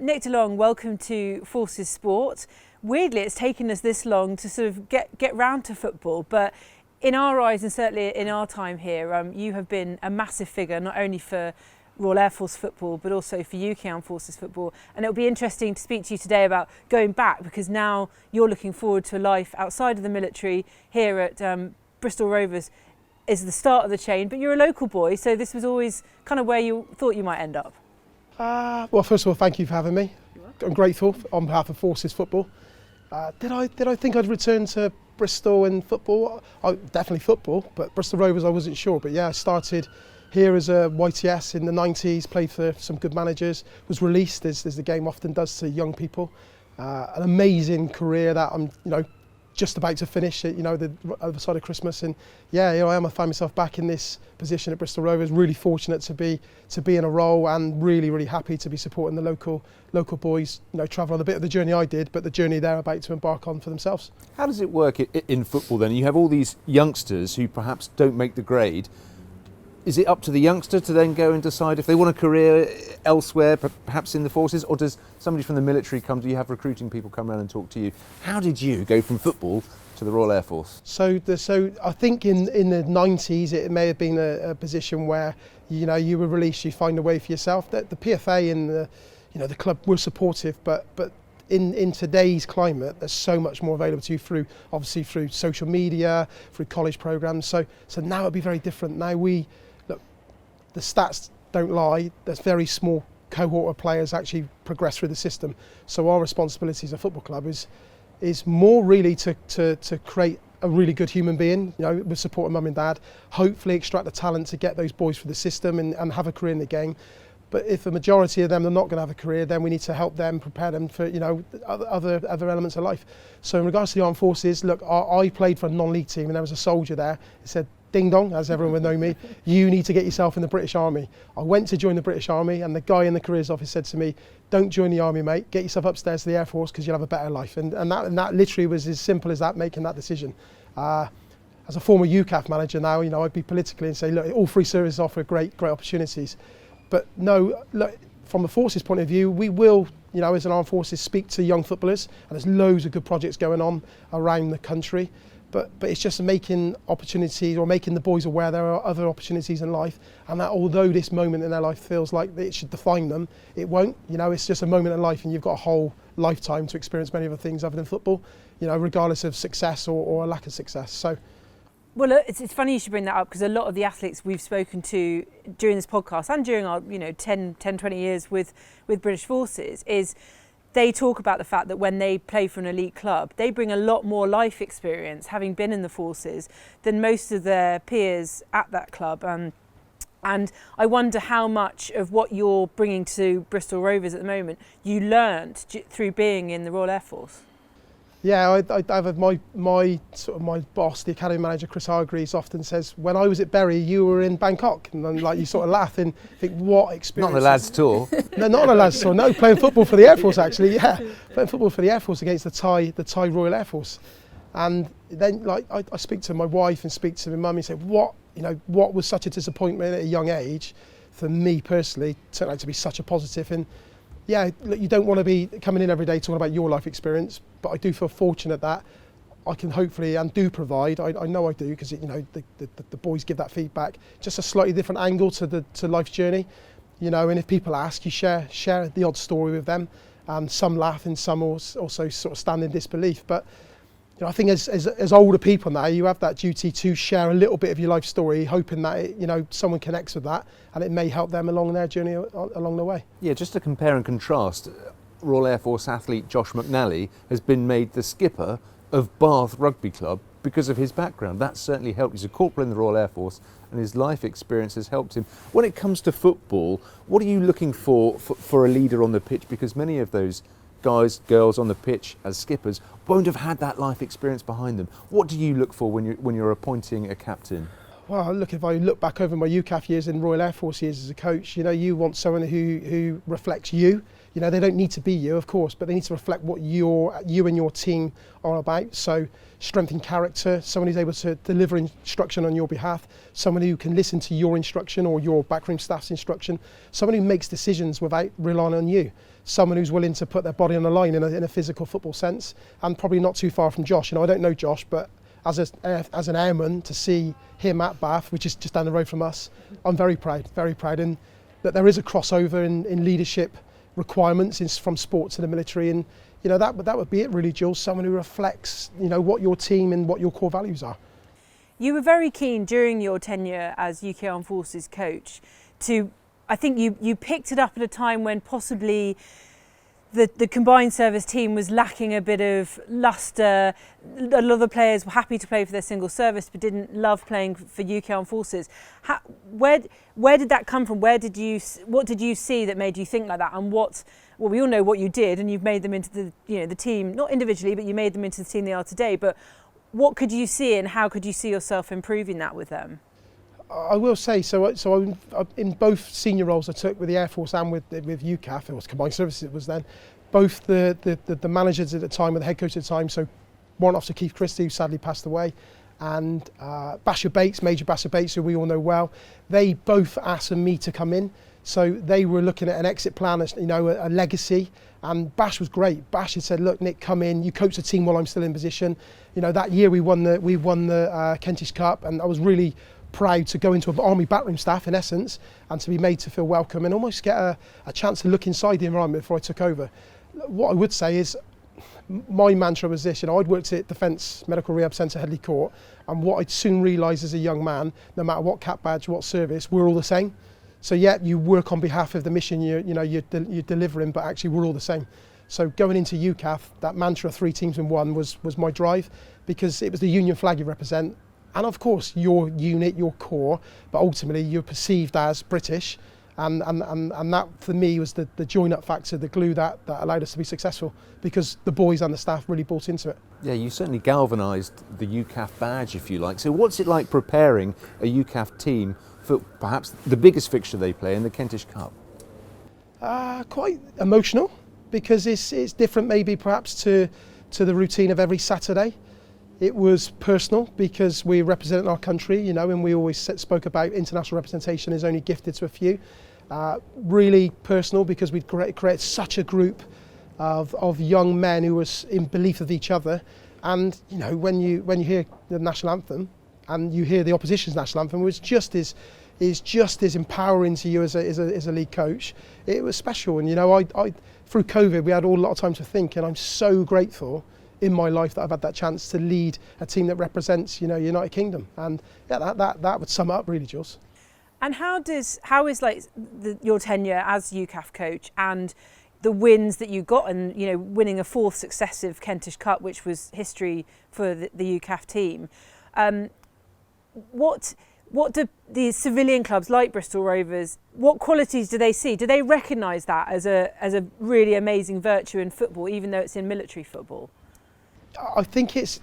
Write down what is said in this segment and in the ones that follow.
Nick DeLong, welcome to Forces Sport. Weirdly, it's taken us this long to sort of get round to football, but in our eyes and certainly in our time here, you have been a massive figure, not only for Royal Air Force football, but also for UK Armed Forces football. And it'll be interesting to speak to you today about going back, because now you're looking forward to a life outside of the military here at Bristol Rovers is the start of the chain, but you're a local boy, so this was always kind of where you thought you might end up. Well, first of all, thank you for having me. I'm grateful on behalf of Forces Football. Did I think I'd return to Bristol and football? Definitely football, but Bristol Rovers I wasn't sure. But yeah, I started here as a YTS in the 90s, played for some good managers, was released as the game often does to young people. An amazing career that I'm, just about to finish, the other side of Christmas, and yeah, here I am. I find myself back in this position at Bristol Rovers. Really fortunate to be in a role, and really happy to be supporting the local boys. Travel on a bit of the journey I did, but the journey they're about to embark on for themselves. How does it work in football then? You have all these youngsters who perhaps don't make the grade. Is it up to the youngster to then go and decide if they want a career elsewhere, perhaps in the forces, or does somebody from the military come? Do you have recruiting people come around and talk to you? How did you go from football to the Royal Air Force? So I think in the 90s it may have been a position where you were released, you find a way for yourself. The PFA and the club were supportive, but in today's climate, there's so much more available to you through social media, through college programs. So now it'd be very different. Now the stats don't lie. There's very small cohort of players actually progress through the system. So our responsibility as a football club is more really to create a really good human being, with support of mum and dad, hopefully extract the talent to get those boys through the system and have a career in the game. But if a majority of them are not going to have a career, then we need to help them, prepare them for other elements of life. So in regards to the armed forces, look, I played for a non-league team, and there was a soldier there who said, "Ding dong," as everyone would know me, "you need to get yourself in the British Army." I went to join the British Army, and the guy in the careers office said to me, "Don't join the Army, mate. Get yourself upstairs to the Air Force because you'll have a better life." And that literally was as simple as that, making that decision. As a former UCAF manager now, I'd be politically and say, look, all three services offer great opportunities. But no, look, from the forces point of view, we will, as an armed forces, speak to young footballers, and there's loads of good projects going on around the country. But it's just making opportunities, or making the boys aware there are other opportunities in life, and that although this moment in their life feels like it should define them, it won't. It's just a moment in life, and you've got a whole lifetime to experience many other things other than football, regardless of success or a lack of success. So. Well, it's funny you should bring that up, because a lot of the athletes we've spoken to during this podcast and during our 10, 20 years with British Forces is they talk about the fact that when they play for an elite club, they bring a lot more life experience, having been in the forces, than most of their peers at that club. And I wonder how much of what you're bringing to Bristol Rovers at the moment you learned through being in the Royal Air Force. Yeah, my boss, the academy manager, Chris Hargreaves, often says, when I was at Bury, you were in Bangkok. And then you sort of laugh and think, what experience? Not on a lads tour. No, not on a lads tour. No, playing football for the Air Force, actually. Yeah, playing football for the Air Force against the Thai Royal Air Force. And then I speak to my wife and speak to my mum and say, what was such a disappointment at a young age for me personally turned out to be such a positive. And yeah, look, you don't want to be coming in every day talking about your life experience, but I do feel fortunate that I can hopefully and do provide. I know I do, because the boys give that feedback, just a slightly different angle to life's journey, and if people ask, you share the odd story with them. Some laugh and some also sort of stand in disbelief, but I think as older people now, you have that duty to share a little bit of your life story, hoping that someone connects with that, and it may help them along their journey along the way. Yeah, just to compare and contrast, Royal Air Force athlete Josh McNally has been made the skipper of Bath Rugby Club because of his background. That certainly helped. He's a corporal in the Royal Air Force, and his life experience has helped him. When it comes to football, what are you looking for a leader on the pitch? Because many of those guys, girls on the pitch as skippers won't have had that life experience behind them. What do you look for when you're appointing a captain? Well, look, if I look back over my UCAF years and Royal Air Force years as a coach, you want someone who reflects you. They don't need to be you, of course, but they need to reflect what you and your team are about. So strength in character, someone who's able to deliver instruction on your behalf, someone who can listen to your instruction or your backroom staff's instruction, someone who makes decisions without relying on you. someone who's willing to put their body on the line in a physical football sense, and probably not too far from Josh. You know, I don't know Josh, but as an airman, to see him at Bath, which is just down the road from us, I'm very proud, and that there is a crossover in leadership requirements from sport to the military, and you know that would be it really, Jules. Someone who reflects, you know, what your team and what your core values are. You were very keen during your tenure as UK Armed Forces coach to, I think you picked it up at a time when possibly the combined service team was lacking a bit of lustre. A lot of the players were happy to play for their single service but didn't love playing for UK Armed Forces. Where did that come from? What did you see that made you think like that? And well, we all know what you did, and you've made them into the team, not individually, but you made them into the team they are today. But what could you see, and how could you see yourself improving that with them? I will say, so in both senior roles I took with the Air Force and with UCAF, it was Combined Services it was then, both the managers at the time, or the head coach at the time, so Warrant Officer Keith Christie, who sadly passed away, and Major Basher Bates, who we all know well, they both asked me to come in. So they were looking at an exit plan, a legacy, and Bash was great. Bash had said, "Look, Nick, come in. You coach the team while I'm still in position." You know, that year we won the Kentish Cup, and I was really proud to go into an army backroom staff in essence, and to be made to feel welcome and almost get a chance to look inside the environment before I took over. What I would say is, my mantra was this: I'd worked at Defence Medical Rehab Centre, Headley Court, and what I'd soon realised as a young man, no matter what cap badge, what service, we're all the same. So yeah, you work on behalf of the mission you're delivering, but actually we're all the same. So going into UCAF, that mantra, 3 teams in 1, was my drive, because it was the union flag you represent, and of course your unit, your core, but ultimately you're perceived as British, and that for me was the join-up factor, the glue that allowed us to be successful, because the boys and the staff really bought into it. Yeah, you certainly galvanised the UCAF badge, if you like. So what's it like preparing a UCAF team for perhaps the biggest fixture they play in the Kentish Cup? Quite emotional, because it's different maybe perhaps to the routine of every Saturday. It was personal because we represent our country, and we always spoke about international representation is only gifted to a few. Really personal because we'd created such a group of young men who was in belief of each other. And when you hear the national anthem and you hear the opposition's national anthem, which is just as empowering to you as a lead coach, it was special. And I through COVID we had a lot of time to think, and I'm so grateful in my life that I've had that chance to lead a team that represents United Kingdom. And yeah, that would sum it up really, Jules. And how is like your tenure as UCAF coach and the wins that you got, and winning a 4th successive Kentish Cup, which was history for the UCAF team, what do the civilian clubs like Bristol Rovers, what qualities do they see? Do they recognise that as a really amazing virtue in football, even though it's in military football? I think it's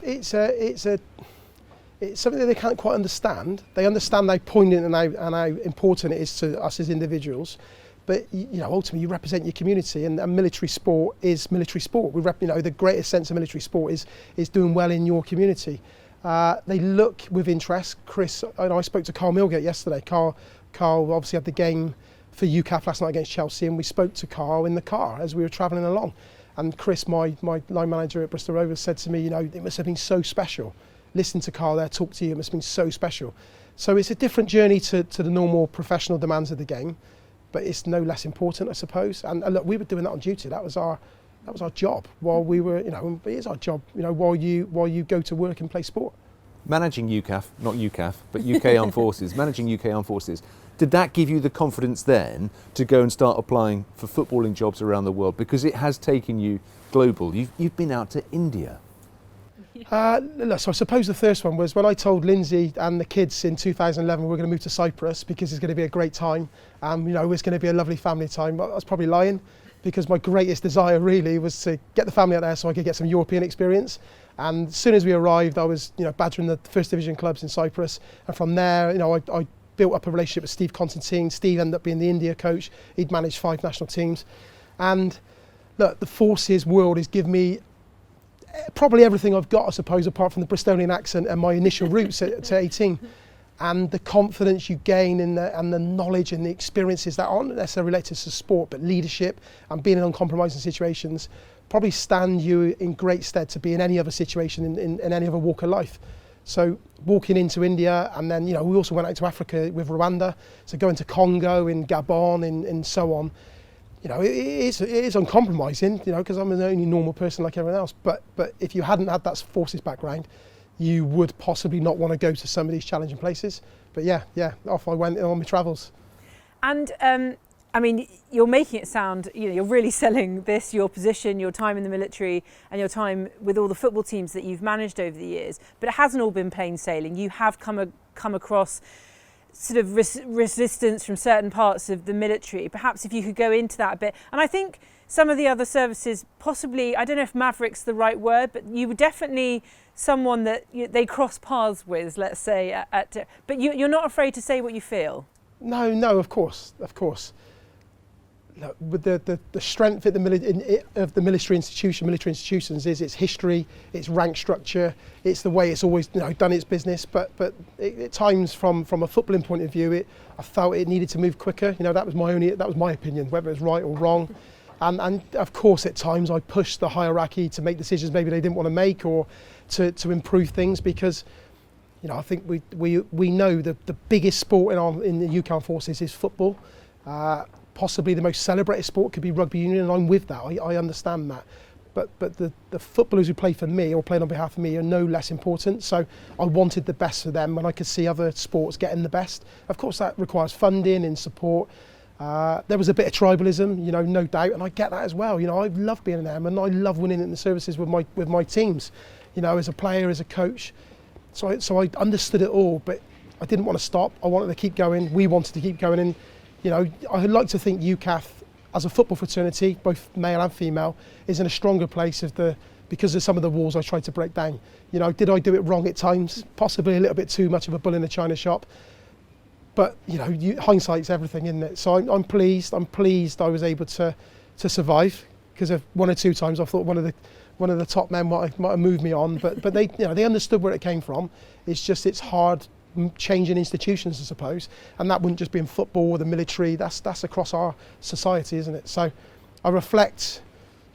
something that they can't quite understand. They understand how poignant and how important it is to us as individuals. But ultimately you represent your community, and military sport is military sport. The greatest sense of military sport is doing well in your community. They look with interest. Chris, I spoke to Carl Milgate yesterday. Carl obviously had the game for UCAF last night against Chelsea, and we spoke to Carl in the car as we were travelling along. And Chris, my line manager at Bristol Rovers, said to me, it must have been so special. Listen to Carl there talk to you, it must have been so special. So it's a different journey to the normal professional demands of the game, but it's no less important, I suppose. And look, we were doing that on duty. That was our job while we were, it is our job, while you go to work and play sport. Managing UCAF, not UCAF, but UK Armed Forces, managing UK Armed Forces, did that give you the confidence then to go and start applying for footballing jobs around the world? Because it has taken you global. You've been out to India. So I suppose the first one was when I told Lindsay and the kids in 2011 we're going to move to Cyprus because it's going to be a great time. It's going to be a lovely family time. But I was probably lying, because my greatest desire really was to get the family out there so I could get some European experience. And as soon as we arrived, I was badgering the first division clubs in Cyprus, and from there I built up a relationship with Steve Constantine. Steve ended up being the India coach. He'd managed 5 national teams. And look, the Forces world has given me probably everything I've got, I suppose, apart from the Bristolian accent and my initial roots to 18. and the confidence you gain and the knowledge and the experiences that aren't necessarily related to sport, but leadership and being in uncompromising situations probably stand you in great stead to be in any other situation in any other walk of life. So walking into India, and then, you know, we also went out to Africa with Rwanda, so going to Congo, in Gabon, and so on. You know, it is uncompromising, you know, because I'm an only normal person like everyone else. But if you hadn't had that forces background, you would possibly not want to go to some of these challenging places. But yeah, off I went on my travels. And I mean, you're making it sound, you know, you're really selling this, your position, your time in the military and your time with all the football teams that you've managed over the years. But it hasn't all been plain sailing. You have come across sort of resistance from certain parts of the military. Perhaps if you could go into that a bit. And I think some of the other services, possibly, I don't know if maverick's the right word, but you were definitely someone that they cross paths with, let's say. But you're not afraid to say what you feel? No, of course. Look, with the strength of the military institutions is its history, its rank structure, it's the way it's always, you know, done its business. But at times, from a footballing point of view, I felt it needed to move quicker. You know, that was my opinion, whether it's right or wrong. And of course, at times I pushed the hierarchy to make decisions maybe they didn't want to make, or to improve things, because, you know, I think we know that the biggest sport in the UK Armed Forces is football. Possibly the most celebrated sport could be rugby union, and I'm with that. I understand that. But the footballers who play for me or played on behalf of me are no less important. So I wanted the best for them when I could see other sports getting the best. Of course, that requires funding and support. There was a bit of tribalism, you know, no doubt, and I get that as well. You know, I love being an airman. I love winning in the services with my teams, you know, as a player, as a coach. So I understood it all, but I didn't want to stop. I wanted to keep going. We wanted to keep going, and you know, I'd like to think UCAF, as a football fraternity, both male and female, is in a stronger place because of some of the walls I tried to break down. You know, did I do it wrong at times? Possibly a little bit too much of a bull in a china shop. But, you know, hindsight's everything, isn't it? So I'm pleased I was able to survive, because of one or two times I thought one of the top men might have moved me on. But they, you know, they understood where it came from. It's hard changing institutions, I suppose, and that wouldn't just be in football or the military. That's across our society, isn't it? So I reflect,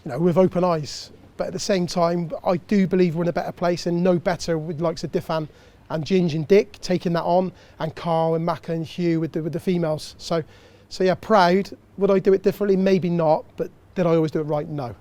you know, with open eyes, but at the same time I do believe we're in a better place, and no better with the likes of Difan and Ginge and Dick taking that on, and Carl and Macca and Hugh with the females. So yeah, proud. Would I do it differently? Maybe not. But did I always do it right? No.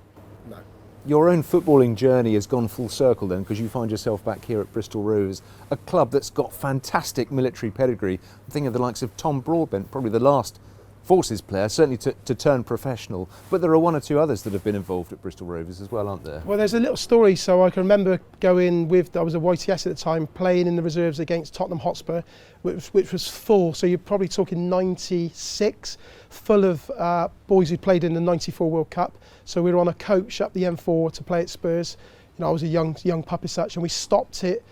Your own footballing journey has gone full circle then, because you find yourself back here at Bristol Rovers, a club that's got fantastic military pedigree. I'm thinking of the likes of Tom Broadbent, probably the last Forces player, certainly to turn professional. But there are one or two others that have been involved at Bristol Rovers as well, aren't there? Well, there's a little story. So I can remember going I was a YTS at the time, playing in the reserves against Tottenham Hotspur, which was full. So you're probably talking 96, full of boys who played in the 94 World Cup. So we were on a coach up the M4 to play at Spurs. You know, I was a young pup as such, and we stopped it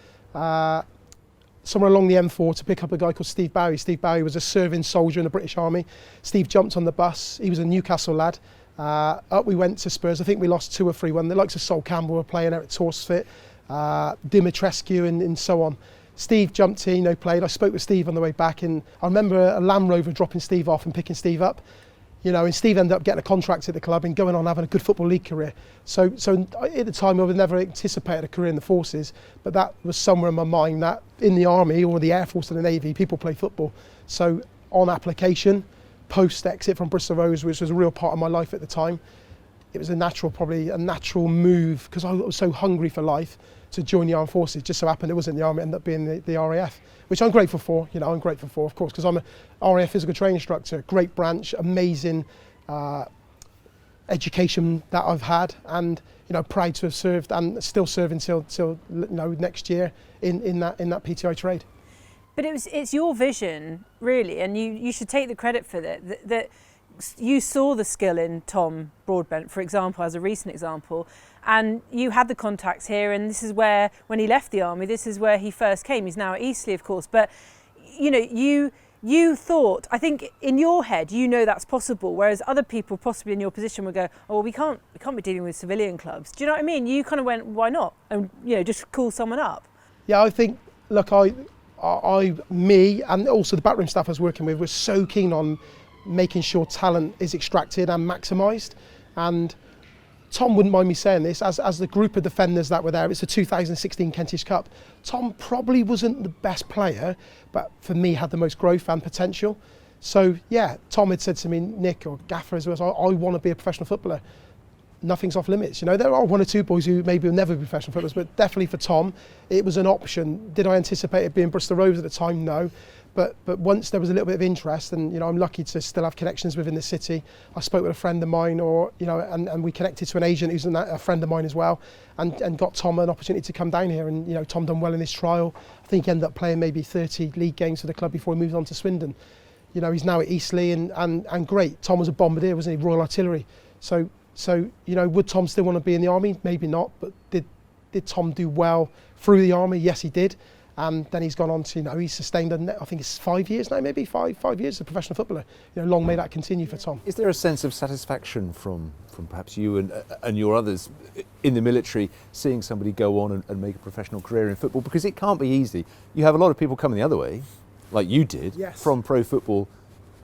somewhere along the M4 to pick up a guy called Steve Bowie. Steve Bowie was a serving soldier in the British Army. Steve jumped on the bus. He was a Newcastle lad. Up we went to Spurs. I think we lost 2 or 3-1. The likes of Sol Campbell were playing, Eric Torsfit, Dimitrescu and so on. Steve jumped in, you know, played. I spoke with Steve on the way back, and I remember a Land Rover dropping Steve off and picking Steve up. You know, and Steve ended up getting a contract at the club and going on having a good Football League career. So at the time I would never anticipated a career in the Forces, but that was somewhere in my mind that in the Army or the Air Force and the Navy, people play football. So on application, post-exit from Bristol Rovers, which was a real part of my life at the time, it was probably a natural move, because I was so hungry for life, to join the Armed Forces. Just so happened it wasn't the Army, it ended up being the RAF, which I'm grateful for. You know, I'm grateful for, of course, because I'm a RAF physical training instructor. Great branch, amazing education that I've had, and you know, proud to have served and still serve until you know, next year in that PTI trade. But it's your vision, really, and you should take the credit for that you saw the skill in Tom Broadbent, for example, as a recent example, and you had the contacts here, and this is where, when he left the Army, this is where he first came. He's now at Eastleigh, of course, but you know, you thought, I think in your head, you know that's possible, whereas other people possibly in your position would go, oh, well, we can't be dealing with civilian clubs. Do you know what I mean? You kind of went, why not? And, you know, just call someone up. Yeah, I think, look, I me and also the backroom staff I was working with were so keen on making sure talent is extracted and maximised. And Tom wouldn't mind me saying this, as the group of defenders that were there, it's the 2016 Kentish Cup, Tom probably wasn't the best player, but for me had the most growth and potential. So yeah, Tom had said to me, Nick, or Gaffer as well, I want to be a professional footballer. Nothing's off limits. You know, there are one or two boys who maybe will never be professional footballers, but definitely for Tom, it was an option. Did I anticipate it being Bristol Rovers at the time? No. But once there was a little bit of interest, and you know, I'm lucky to still have connections within the city. I spoke with a friend of mine, or you know, and we connected to an agent who's a friend of mine as well, and got Tom an opportunity to come down here. And you know, Tom done well in his trial. I think he ended up playing maybe 30 league games for the club before he moved on to Swindon. You know, he's now at Eastleigh, and great. Tom was a bombardier, wasn't he? Royal Artillery. So you know, would Tom still want to be in the army? Maybe not. But did Tom do well through the army? Yes, he did. And then he's gone on to, you know, he's sustained, I think it's 5 years now, maybe five years as a professional footballer. You know, long may that continue for Tom. Is there a sense of satisfaction from perhaps you and your others in the military, seeing somebody go on and make a professional career in football? Because it can't be easy. You have a lot of people coming the other way, like you did, yes, from pro football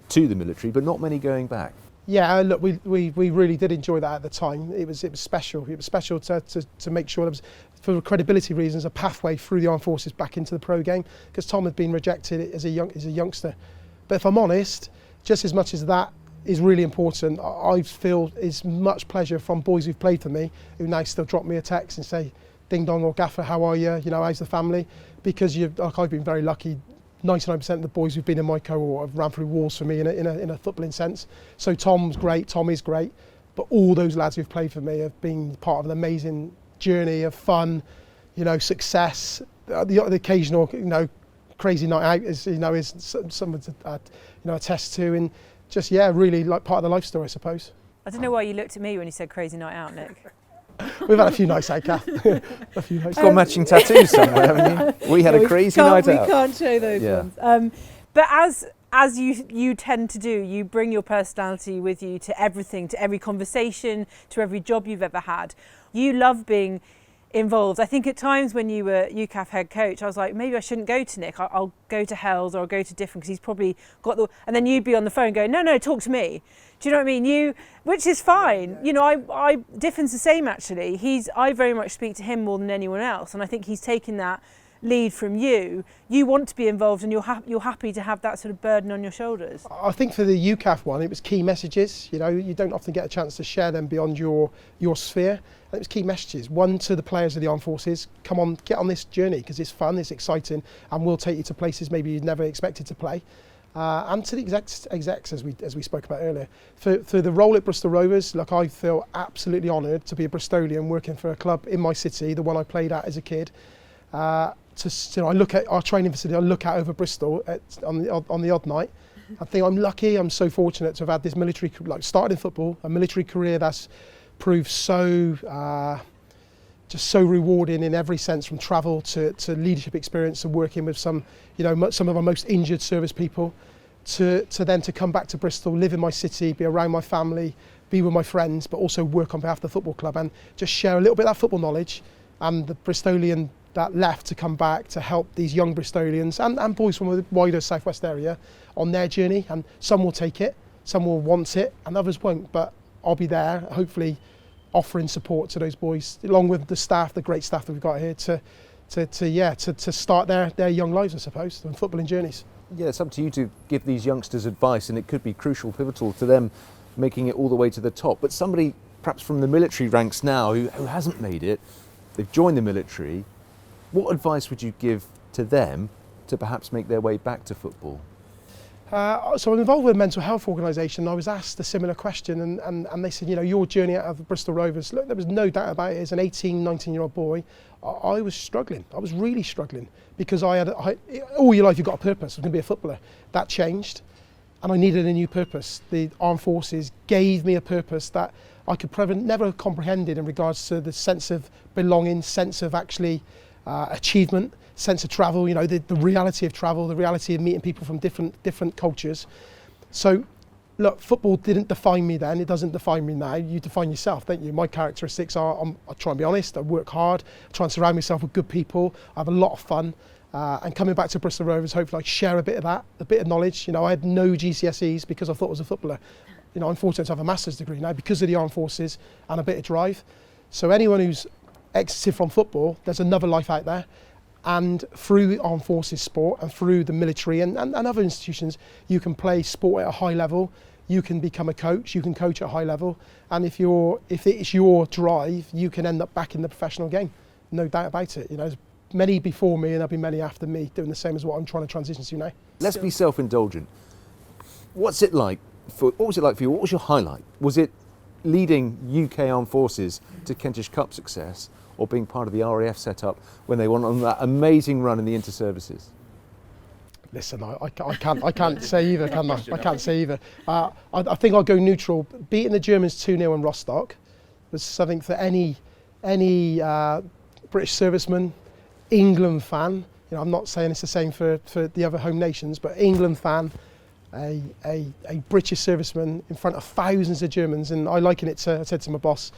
to the military, but not many going back. Yeah, look, we really did enjoy that at the time. It was special. It was special to make sure there was, for credibility reasons, a pathway through the armed forces back into the pro game, because Tom had been rejected as a youngster. But if I'm honest, just as much as that is really important, I feel it's much pleasure from boys who've played for me who now still drop me a text and say, "Ding dong," or "Gaffer, how are you? You know, how's the family?" Because I've been very lucky. 99% of the boys who've been in my cohort have ran through walls for me in a footballing sense. So Tom's great, Tom is great, but all those lads who've played for me have been part of an amazing journey of fun, you know, success. The occasional, you know, crazy night out is something to you know, attest to, and just really like part of the life story, I suppose. I don't know why you looked at me when you said crazy night out, Nick. We've had a few nights out, Kath. A few nights. You've got matching tattoos somewhere, haven't you? We had a crazy night out. We can't show those ones. But as you tend to do, you bring your personality with you to everything, to every conversation, to every job you've ever had. You love being involved. I think at times when you were UCAF head coach, I was like, maybe I shouldn't go to Nick. I'll go to Hells or I'll go to Different, because he's probably got the... And then you'd be on the phone going, no, talk to me. Do you know what I mean? Which is fine. You know, I Diffin's the same actually. I very much speak to him more than anyone else, and I think he's taken that lead from you. You want to be involved, and you're happy to have that sort of burden on your shoulders. I think for the UCAF one, it was key messages. You know, you don't often get a chance to share them beyond your sphere. And it was key messages. One, to the players of the armed forces: come on, get on this journey, because it's fun, it's exciting, and we'll take you to places maybe you'd never expected to play. And to the execs as we spoke about earlier, for the role at Bristol Rovers, look, I feel absolutely honoured to be a Bristolian working for a club in my city, the one I played at as a kid. I look at our training facility, I look out over Bristol on the odd night. I think I'm lucky, I'm so fortunate to have had this military, like started in football, a military career that's proved so just so rewarding in every sense, from travel to leadership experience, and working with some of our most injured service people, to then to come back to Bristol, live in my city, be around my family, be with my friends, but also work on behalf of the football club and just share a little bit of that football knowledge, and the Bristolian that left to come back to help these young Bristolians and boys from the wider southwest area on their journey. And some will take it, some will want it, and others won't, but I'll be there, hopefully offering support to those boys, along with the staff, the great staff that we've got here, to start their young lives, I suppose, and footballing journeys. Yeah, it's up to you to give these youngsters advice, and it could be crucial, pivotal to them making it all the way to the top. But somebody perhaps from the military ranks now who hasn't made it, they've joined the military, what advice would you give to them to perhaps make their way back to football? So I'm involved with a mental health organisation. I was asked a similar question, and they said, you know, your journey out of Bristol Rovers, look, there was no doubt about it. As an 18, 19-year-old boy, I was struggling. I was really struggling, because all your life you've got a purpose. I was going to be a footballer. That changed, and I needed a new purpose. The armed forces gave me a purpose that I could never have comprehended in regards to the sense of belonging, sense of actually achievement, sense of travel, you know, the reality of travel, the reality of meeting people from different cultures. So look, football didn't define me then, it doesn't define me now. You define yourself, don't you? My characteristics are, I try and be honest, I work hard, I try and surround myself with good people, I have a lot of fun, And coming back to Bristol Rovers, hopefully I share a bit of that, a bit of knowledge. You know, I had no GCSEs because I thought I was a footballer. You know, I'm fortunate to have a master's degree now because of the armed forces and a bit of drive. So anyone who's exited from football, there's another life out there. And through armed forces sport and through the military and other institutions, you can play sport at a high level. You can become a coach, you can coach at a high level. And if it's your drive, you can end up back in the professional game. No doubt about it. You know, there's many before me and there'll be many after me doing the same as what I'm trying to transition to now. Let's be self-indulgent. What was it like for you? What was your highlight? Was it leading UK Armed Forces to Kentish Cup success, or being part of the RAF setup when they went on that amazing run in the inter-services? Listen, I can't say either, can I? I can't say either. I think I'll go neutral. Beating the Germans 2-0 in Rostock was something for any British serviceman, England fan. You know, I'm not saying it's the same for the other home nations, but England fan, a British serviceman in front of thousands of Germans, and I liken it to, I said to my boss,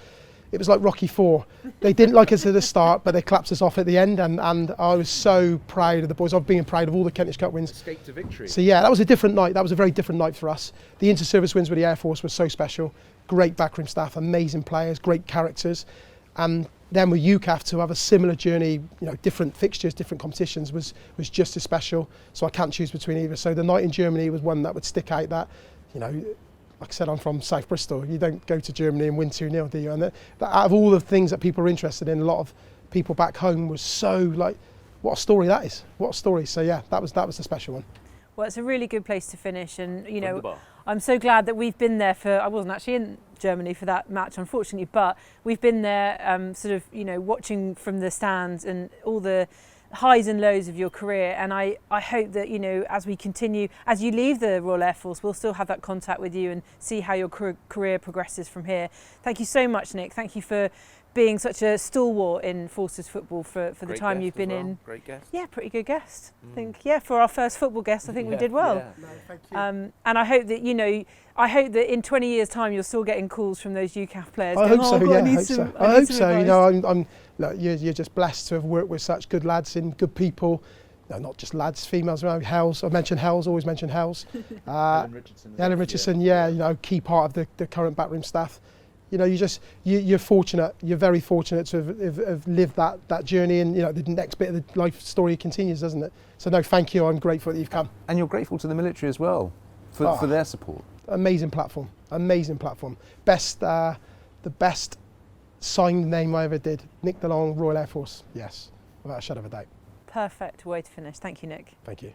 it was like Rocky IV. They didn't like us at the start, but they clapped us off at the end, and I was so proud of the boys. I've been proud of all the Kentish Cup wins. Escape to victory. So yeah, that was a different night. That was a very different night for us. The inter-service wins with the Air Force were so special. Great backroom staff, amazing players, great characters. And then with UCAF to have a similar journey, you know, different fixtures, different competitions was just as special. So I can't choose between either. So the night in Germany was one that would stick out. That, you know, like I said, I'm from South Bristol. You don't go to Germany and win 2-0, do you? And that out of all the things that people are interested in, a lot of people back home was so like, what a story that is. What a story. So yeah, that was the special one. Well, it's a really good place to finish, and you know, I'm so glad that we've been there for. I wasn't actually in Germany for that match, unfortunately, but we've been there, sort of, you know, watching from the stands and all the highs and lows of your career. And I hope that, you know, as we continue, as you leave the Royal Air Force, we'll still have that contact with you and see how your career progresses from here. Thank you so much, Nick. Thank you for being such a stalwart in Forces football for the time you've been in. Great guest. Yeah, pretty good guest. I think, yeah, for our first football guest, I think we did well. Yeah. No, thank you. And I hope that, you know, I hope that in 20 years' time you're still getting calls from those UCAF players. I hope so, yeah, I hope so. I hope so. You know, look, you're just blessed to have worked with such good lads and good people. No, not just lads, females around. Hells, I mentioned Hells, always mention Hells. Ellen Richardson. Ellen Richardson, yeah, you know, key part of the current backroom staff. You know, you're fortunate. You're very fortunate to have lived that journey, and you know the next bit of the life story continues, doesn't it? So no, thank you. I'm grateful that you've come. And you're grateful to the military as well for their support. Amazing platform. Amazing platform. The best signed name I ever did. Nick DeLong, Royal Air Force. Yes, without a shadow of a doubt. Perfect way to finish. Thank you, Nick. Thank you.